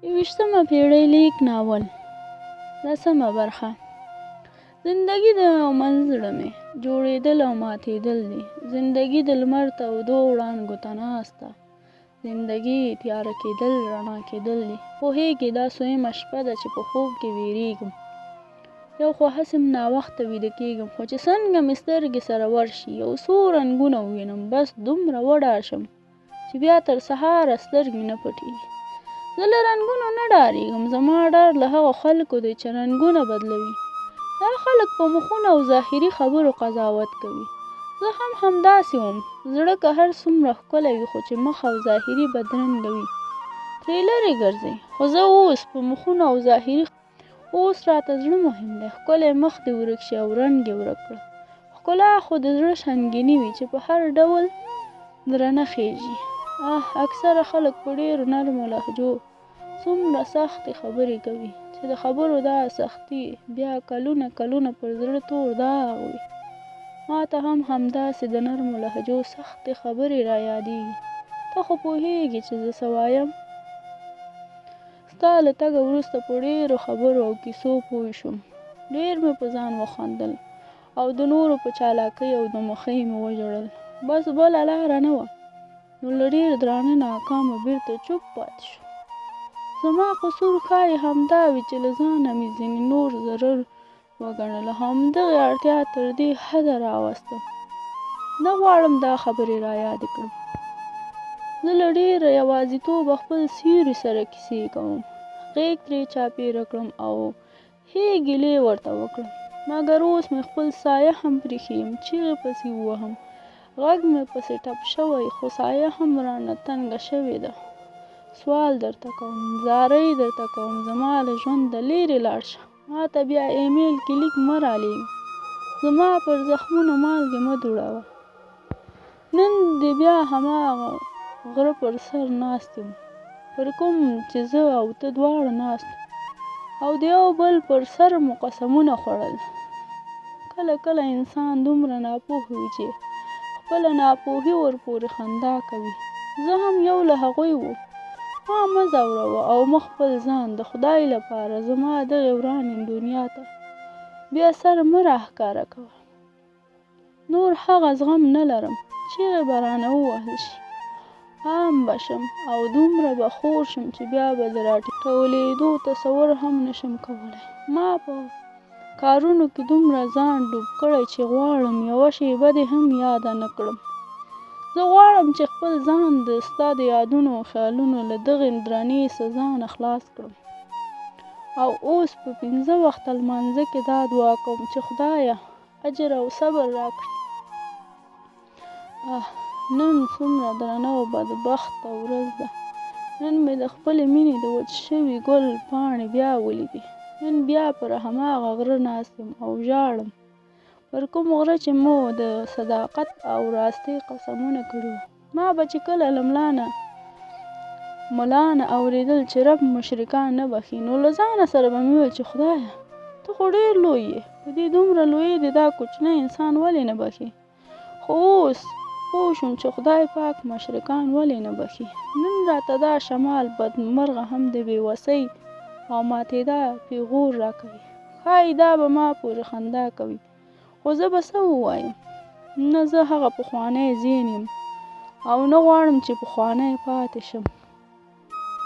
21مه پېړۍ لیک ناول 10مه برخه. زندګي د یو منزړه مې جوړېدل او ماتېدل دي. زندګي د لمر تودو وړانګو ته ناسته. زندګي تیاره کېدل رڼا کېدل دي. پوهېږې دا سویمه شپه ده چې په خوب کې ویرېږم. یو خو هسې ناوخته ویده کېږم، خو چې څنګه مې سترګې سره ورشي یو څو رنګونه ووینم، بس دومره وډار شم چې بیا تر سهاره سترګې مې نه پټېږي. زه له رنګونو نه ډارېږم، زما ډار له هغو خلکو دی چې رنګونه بدلوي. دا خلک په مخونو او ظاهري خبرو قضاوت کوي. زه هم همداسې وم. زړه که هر څومره ښکلی وي، خو چې مخ او ظاهري بدرنګه وي ترې لرې ګرځئ. خو زه اوس په مخونو او ظاهري اوس راته زړه مهم دی. ښکلی مخ دې ورک شي او رنګ یې ورک کړه. ښکلا خو د زړه شنګیني وي چې په هر ډول درنه خېژي. اکثره خلک په ډېرو نرمو لهجو څومره سختې خبرې کوي چې د خبرو دا سختي بیا کلونه کلونه پر زړه تور داغ وي. ما ته هم همداسې د نرمو لهجو سختې خبرې را یادېږي. ته خو پوهېږې چې زه څه وایم. ستا له تګه وروسته په ډېرو خبرو او کیسو پوه شوم. ډېر مې په ځان وخندل او د نورو په چالاکۍ او د مخۍ مې وژړل. بس بله لاره نه وه، نو له ډېر درانه ناکامه بېرته چوپ پاتې شوم. زما قصور ښایي همدا وي چې له ځانه مې ځینې نور ضرر وګڼله. همدغې اړتیا تر دې حده راوستم. نه غواړم دا خبرې را یادې کړم. زه له ډېره یوازیتوبه خپل سیوري سره کیسې کوم. غېږ ترې چاپېره کړم او ښې ګیلې ورته وکړم. مګر اوس مې خپل سایه هم پرېښی یم. چیغې پسې ووهم، غږ مې پسې ټپ شوی، خو سایه هم رانه تنګه شوې ده. سوال درته کوم، زارۍ درته کوم، زما له ژونده لرې لاړ شه. ما ته بیا ایمیل کې لیک مه رالېږه. زما پر زخمونو مالګې مه دوړوه. نن دې بیا هماغه غره پر سر ناست یم، پر کوم چې زه او ته دواړه ناست او د یو بل پر سر مو قسمونه خوړل. کله کله انسان دومره ناپوه وي چې خپله ناپوهي ورپورې خندا کوي. زه هم یو له هغوی وم. ما مه ځوروه او مه خپل ځان د خدای لپاره زما دغې ورانې دنیا ته بیا سر مه راښکاره کوه. نور هغه زغم نه لرم. چیغې به رانه ووهل شي، عام به شم او دومره به خور شم چې بیا به د راټولېدو تصور هم نشم کولی. ما په کارونو کې دومره ځان ډوب کړی چې غواړم یوه شېبه دې هم یاده نه کړم. زه غواړم چې خپل ځان د ستا د یادونو او خیالونو له دغې درنې سزا نه خلاص کړم. او اوس په 5 وخته لمانځه کې دا دعا کوم چې خدایه اجر او صبر راکړي. نن څومره درنه او بدبخته ورځ ده. نن مې د خپلې مینې د وچ شوي ګل پاڼې بیا ولیدې. نن بیا پر هماغه غره ناست یم او ژاړم. پر کوم غره چې مو د صداقت او راستۍ قسمونه کړي وو. ما به چې کله له ملا نه اورېدل چې رب مشرکان نه بخښي، نو له ځانه سره به مې ویل چې خدایه ته خو ډېر لوی یې، په دې دومره لویۍ دې دا کوچنی انسان ولې نه بخښي. خو اوس پوه شوم چې خدای پاک مشرکان ولې نه بخښي. نن راته دا شمال بدمرغه هم د بېوسۍ او ماتېدا پیغور راکوي. ښایي دا به ما پورې خندا کوي، خو زه به څه ووایم. نه زه هغه پخوانی ذهن یم او نه غواړم چې پخوانی پاتې شم.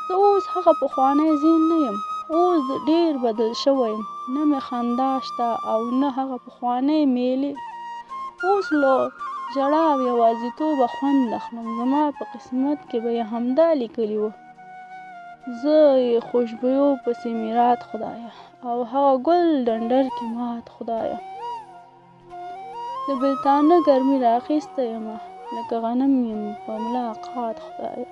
زه اوس هغه پخوانی ذهن نه یم. اوس ډېر بدل شوی یم. نه مې خندا شته او نه هغه پخوانی میلې. اوس له ژړا او یوازیتوبه خوند اخلم. زما په قسمت کې به یې همدا لیکلي وه. زه یې خوشبویو پسې میرات خدایه، او هغه ګل ډنډر کې مات خدایه. د بېلتانه ګرمي راخیسته یمه لکه غنم یم په ملاقات خدایه.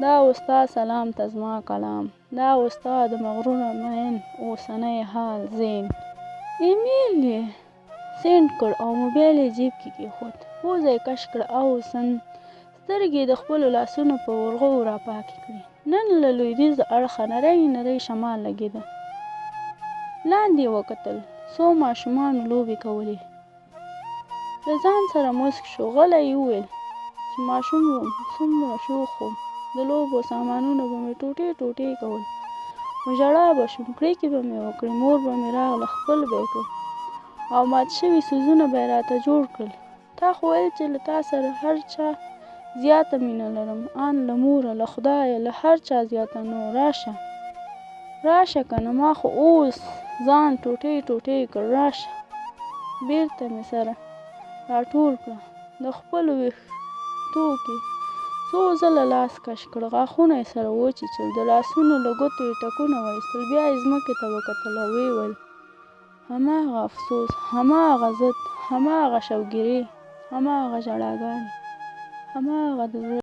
دا و ستا سلام ته زما کلام، دا و ستا د مغروره مین اوسنی حال زین. ایمیل یې سینډ کړ او موبایل یې جیب کې کېښود. پوزه یې کش کړه او سترګې د خپلو لاسونو په ورغوو راپاکې کړې. نن له لویدیځ اړخه نری نری شمال لګېده. لاندې یې وکتل. څو ماشومانو لوبې کولې. له ځان سره موسک شو. غلی یې وویل چې ماشوم وم، څومره شوخ وم. د لوبو سامانونه به مې ټوټې ټوټې کول. نو ژړا به شوم، کړېکې به مې وکړې، مور به مې راغله، خپل به یې کړم او مات شوي څیزونه به یې راته جوړ کړل. تا خو ویل چې له تا سره هر چا زیاته مینه لرم، ان له موره، له خدایه، له هر چا زیاته. نو راشه کنه، ما خو اوس ځان ټوټې ټوټې کړ. راشه. بېرته مې سره راټول کړه، د خپلو ویښتو کې څو ځله لاس کش کړ، غاښونه یې سره وچیچل، د لاسونو له ګوتو یې ټکونه وایستل. بیا یې ځمکې ته وکتل او ویې ویل: هماغه افسوس، هماغه ضد، هماغه شوګیرې، هماغه ژړاګانې، هماغه د زړه